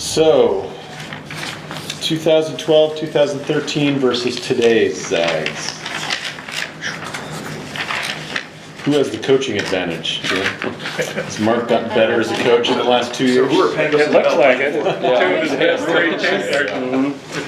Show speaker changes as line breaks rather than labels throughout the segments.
So, 2012, 2013 versus today's Zags. Who has the coaching advantage? Jim? Has Mark gotten better as a coach in the last 2 years?
It looks like it.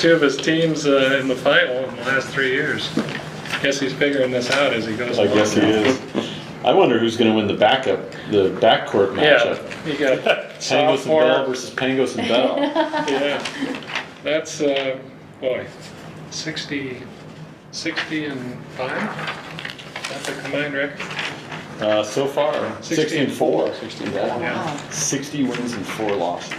Two of his teams in the final in the last 3 years. Guess he's figuring this out as he goes
I
along.
guess he is. I wonder who's going to win the backcourt matchup.
Yeah, you got
Pangos and
sophomore.
Bell versus Pangos and Bell.
Yeah, that's boy, 60 and 5. That's a combined record.
So far, 60 and 4.
60
Yeah.
60 wins and 4 losses.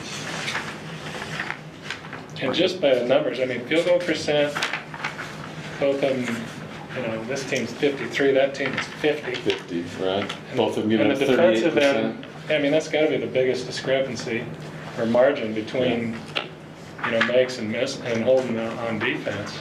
And just by the numbers, I mean, field goal percent, both of them, this team's 53, that team is 50.
50, right? Both of them giving
And
up
the defensive
38%.
end, I mean, that's got to be the biggest discrepancy or margin between, makes and miss and holding on defense.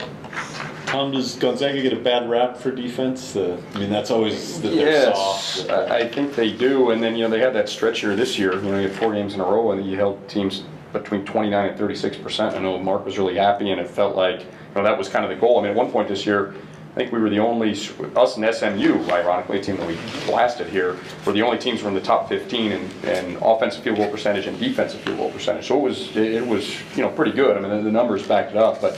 Tom, does Gonzaga get a bad rap for defense? I mean, that's always that they're
Yes,
soft.
I think they do. And then, they had that stretch here this year. You had 4 games in a row, and you held teams between 29 and 36%. I know Mark was really happy, and it felt like, that was kind of the goal. I mean, at one point this year, I think we were the only, us and SMU, ironically, a team that we blasted here, were the only teams who were in the top 15 in offensive field goal percentage and defensive field goal percentage. So it was pretty good. I mean, the numbers backed it up. But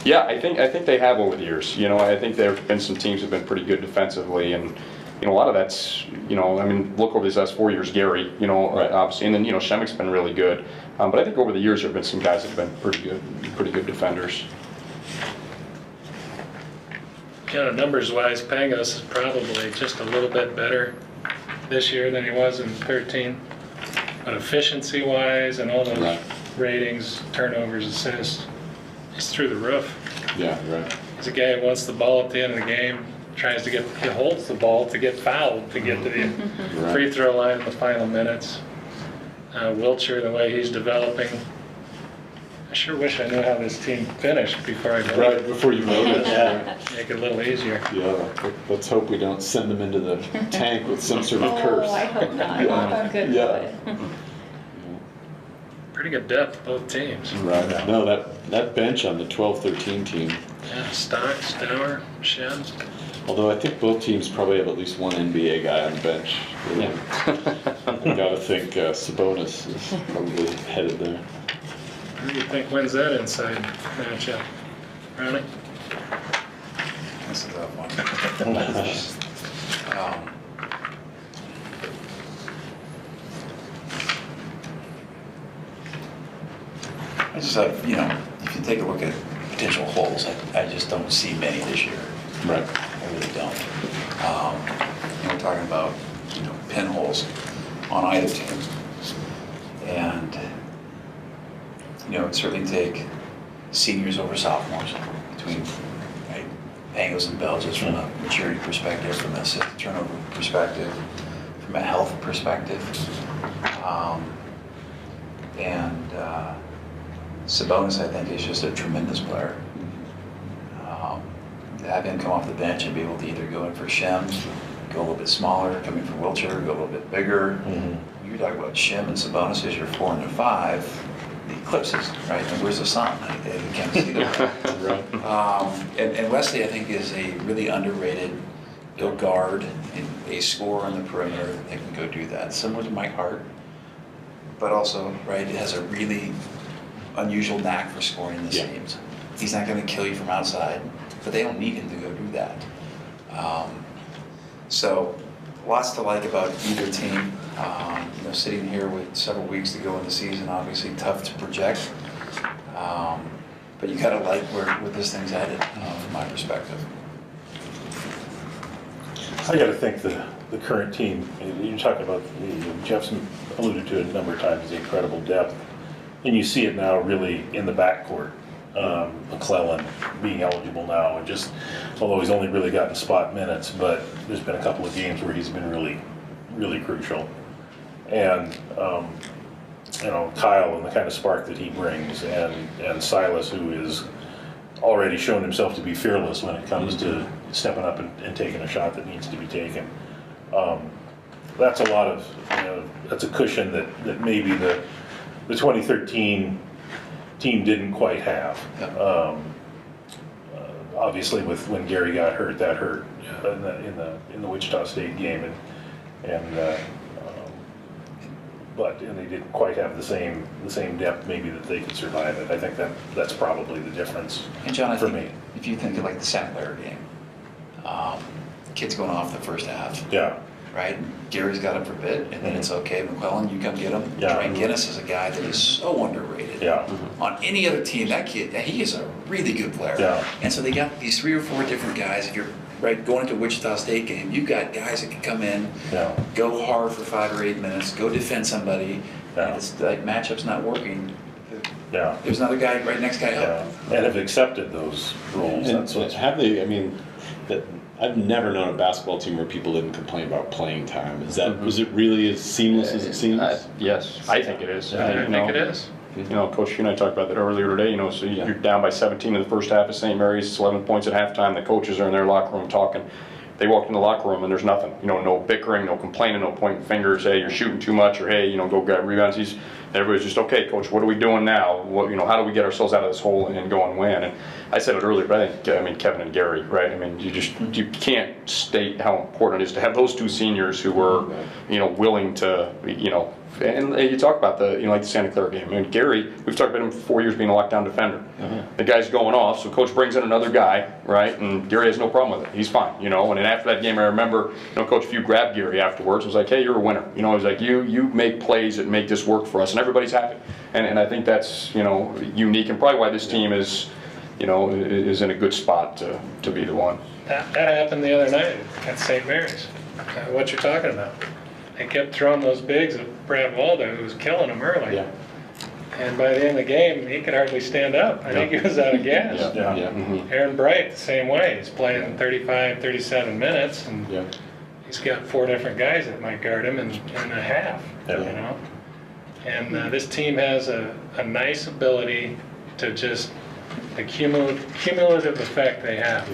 yeah, I think they have over the years. I think there have been some teams that have been pretty good defensively, and a lot of that's look over these last 4 years, Gary,
Right.
obviously, and then Shemmick's been really good. But I think over the years there have been some guys that have been pretty good defenders.
Numbers-wise, Pangos is probably just a little bit better this year than he was in 13. But efficiency-wise and all those
Right.
ratings, turnovers, assists, he's through the roof.
Yeah, right.
He's a guy who wants the ball at the end of the game, he holds the ball to get fouled, to get to the
Right.
free throw line in the final minutes. Wiltshire, the way he's developing, I sure wish I knew how this team finished before I voted.
Right before you voted. Yeah.
Make it a little easier.
Yeah. Let's hope we don't send them into the tank with some sort of curse.
Oh, I hope not.
Yeah.
Good
Yeah.
Pretty good depth, both teams.
Right. No, that bench on the 12-13 team.
Yeah, Stock, Stour, Shems.
Although I think both teams probably have at least one NBA guy on the bench.
Yeah.
I gotta think Sabonis is probably headed there.
Who do you think wins that inside matchup? Ronnie?
That's a tough one. I just have, if you take a look at potential holes, I just don't see many this year.
Right.
I really don't. We're talking about, pinholes on either team. And, it'd certainly take seniors over sophomores between Pangos and Bell, just from a maturity perspective, from a assist turnover perspective, from a health perspective. Sabonis, I think, is just a tremendous player. To have him come off the bench and be able to either go in for Shems, go a little bit smaller, come in for Wiltshire, go a little bit bigger.
Mm-hmm.
You're talking about Shem and Sabonis as your 4 and your 5. The eclipses, right? And where's the sun? You can't see them.
Right.
And Wesley, I think, is a really underrated guard and a scorer on the perimeter that can go do that. Similar to Mike Hart, but also, right, has a really unusual knack for scoring the seams. He's not going to kill you from outside, but they don't need him to go do that. So lots to like about either team. Sitting here with several weeks to go in the season, obviously tough to project. But you gotta like where this thing's headed, from my perspective.
I got to think the current team, you're talking about, Jeff's alluded to it a number of times, the incredible depth. And you see it now really in the backcourt. McClellan being eligible now, and just, although he's only really gotten spot minutes, but there's been a couple of games where he's been really, really crucial. And, Kyle and the kind of spark that he brings, and Silas, who is already shown himself to be fearless when it comes to stepping up and taking a shot that needs to be taken. That's a lot of, that's a cushion that maybe the 2013 team didn't quite have.
Yeah.
Obviously, when Gary got hurt, that hurt in the Wichita State game, but they didn't quite have the same depth maybe that they could survive it. I think that's probably the difference
And John, I
for
think
me.
if you think of like the Santa Clara game, kids going off the first half,
Yeah,
right? Gary's got him for a bit, and then it's okay. McClellan, you come get him.
Yeah.
Trey Guinness is a guy that is so underrated.
yeah,
On any other team, that kid, he is a really good player.
Yeah.
And so they got these 3 or 4 different guys. If you're going into a Wichita State game, you've got guys that can come in,
yeah,
go hard for 5 or 8 minutes, go defend somebody.
Yeah.
And it's like matchup's not working.
yeah.
There's another guy right next guy
Yeah,
up.
and have accepted those roles.
And
That's what's
have they, I mean, I've never known a basketball team where people didn't complain about playing time. Was it really as seamless as it seems?
Yes, I think it is.
Yeah,
I
You
think
know,
it is.
You know, Coach Hugh and I talked about that earlier today, you know, so you're down by 17 in the first half of St. Mary's, it's 11 points at halftime, the coaches are in their locker room talking. They walked in the locker room and there's nothing, you know, no bickering, no complaining, no pointing fingers, hey, you're shooting too much, or hey, you know, go get rebounds. Everybody's just, okay, coach, what are we doing now? What, you know, how do we get ourselves out of this hole and go and win? And I said it earlier, but I mean, Kevin and Gary, right? I mean, you can't state how important it is to have those 2 seniors who were, you know, willing to, you know, and you talk about like the Santa Clara game. I mean, Gary, we've talked about him for 4 years being a lockdown defender. The guy's going off, so coach brings in another guy, right? And Gary has no problem with it. He's fine, you know. And then after that game, I remember, you know, Coach Few grabbed Gary afterwards. Was like, hey, you're a winner. You know, he's like, you make plays that make this work for us, and everybody's happy. And I think that's, you know, unique, and probably why this team is, you know, is in a good spot to be the one.
That happened the other night at St. Mary's. What you're talking about. They kept throwing ththose bigs at Brad Waldo, who was killing them early.
Yeah.
And by the end of the game, he could hardly stand up. I think he was out of gas.
Yeah.
Aaron Bright, the same way. He's playing 35, 37 minutes, and
Yeah.
he's got 4 different guys that might guard him in a half,
Yeah.
you know? And this team has a nice ability to just, the cumulative effect they have.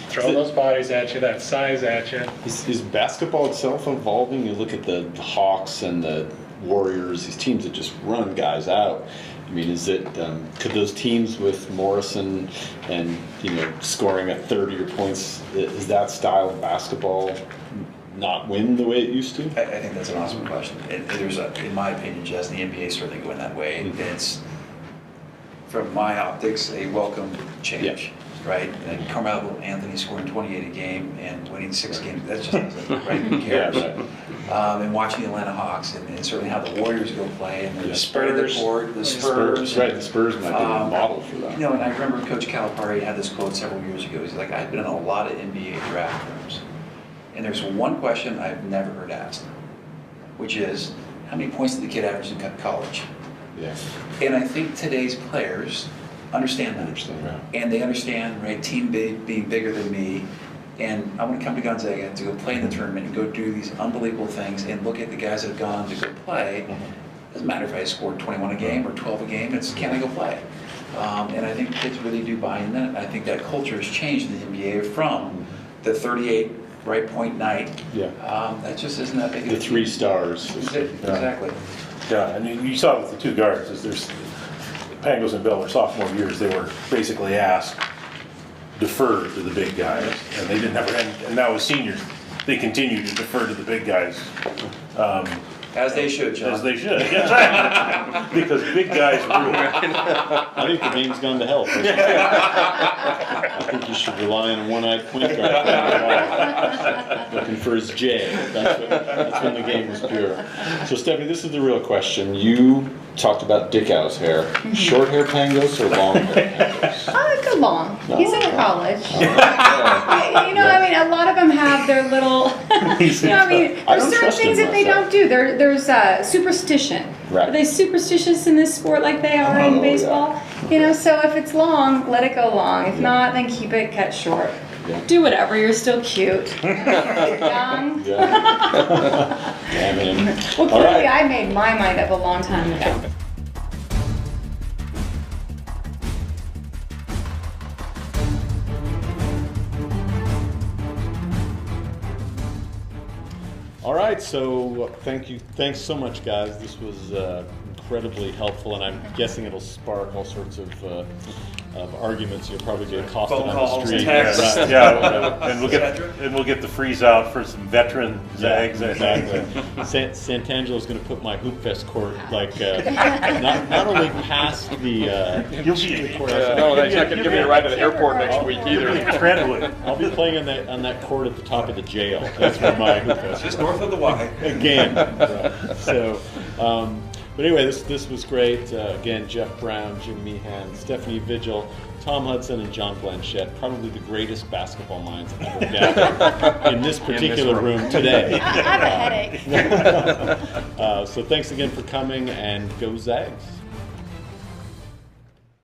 Throw those bodies at you, that size at you.
Is basketball itself evolving? You look at the Hawks and the Warriors, these teams that just run guys out. I mean, is it, could those teams with Morrison and, you know, scoring at 30 or points, is that style of basketball not win the way it used to?
I think that's an awesome question. There's in my opinion, Jess, the NBA is certainly going that way. It's, from my optics, a welcome change. Right? And Carmelo Anthony scoring 28 a game and winning 6 games, that's just doesn't, right? Who cares? And watching the Atlanta Hawks and certainly how the Warriors go play and the spread of the court, the Spurs.
Right, the Spurs might be a model for that.
You know, and I remember Coach Calipari had this quote several years ago. He's like, I've been in a lot of NBA draft rooms, and there's one question I've never heard asked, which is, how many points did the kid average in college?
Yeah.
And I think today's players understand that.
Right.
And they understand, right, team being bigger than me. And I want to come to Gonzaga to go play in the tournament and go do these unbelievable things and look at the guys that have gone to go play. Doesn't matter if I scored 21 a game or 12 a game, it's can I go play? And I think kids really do buy in that. I think that culture has changed in the NBA from the 38 right point night.
Yeah.
That just isn't that big of
The
a
3 stars.
Exactly.
Yeah, and you saw with the 2 guards, is there's Pangos and Bell, their sophomore years, they were basically asked defer to the big guys, and they didn't have, and now as seniors, they continue to defer to the big guys.
As they should, John.
As they should, yeah. Because big guys rule.
I think the game's gone to hell. I think you should rely on a one-eyed point guard looking for his J. That's when the game was pure. So Stephanie, this is the real question. You talked about Dickow's hair. Short hair Pangos or long hair Pangos?
Go long.
No.
He's in college.
Yeah.
You know, I mean, a lot of them have their little, you know, I mean,
I
there's
don't
certain
trust
things
him
that they
like that.
don't do. There's superstition.
Right.
Are they superstitious in this sport like they are
Oh,
in
yeah.
baseball? You know, so if it's long, let it go long. If not, then keep it cut short.
Yeah.
Do whatever, you're still cute. Young.
Yeah. Yeah, man.
Well,
All
clearly
right.
I made my mind up a long time ago.
All right, so thanks so much, guys. This was incredibly helpful, and I'm guessing it'll spark all sorts of arguments. You'll probably get accosted
Phone
on
calls,
the street.
texts.
Right.
Yeah, and we'll get the freeze out for some veteran zags. I think.
Exactly. Santangelo's going to put my Hoop Fest court not only past the
You'll be
court.
No, he's not gonna give me a ride to the airport next week either.
Trentwood.
I'll be playing on that court at the top of the jail. That's where my Hoop Fest.
Just north of the Y.
Again. Right. So, but anyway, this was great. Again, Jeff Brown, Jim Meehan, Stephanie Vigil, Tom Hudson, and John Blanchette, probably the greatest basketball minds I've ever gathered in this particular room today.
I have a headache.
So thanks again for coming, and go Zags.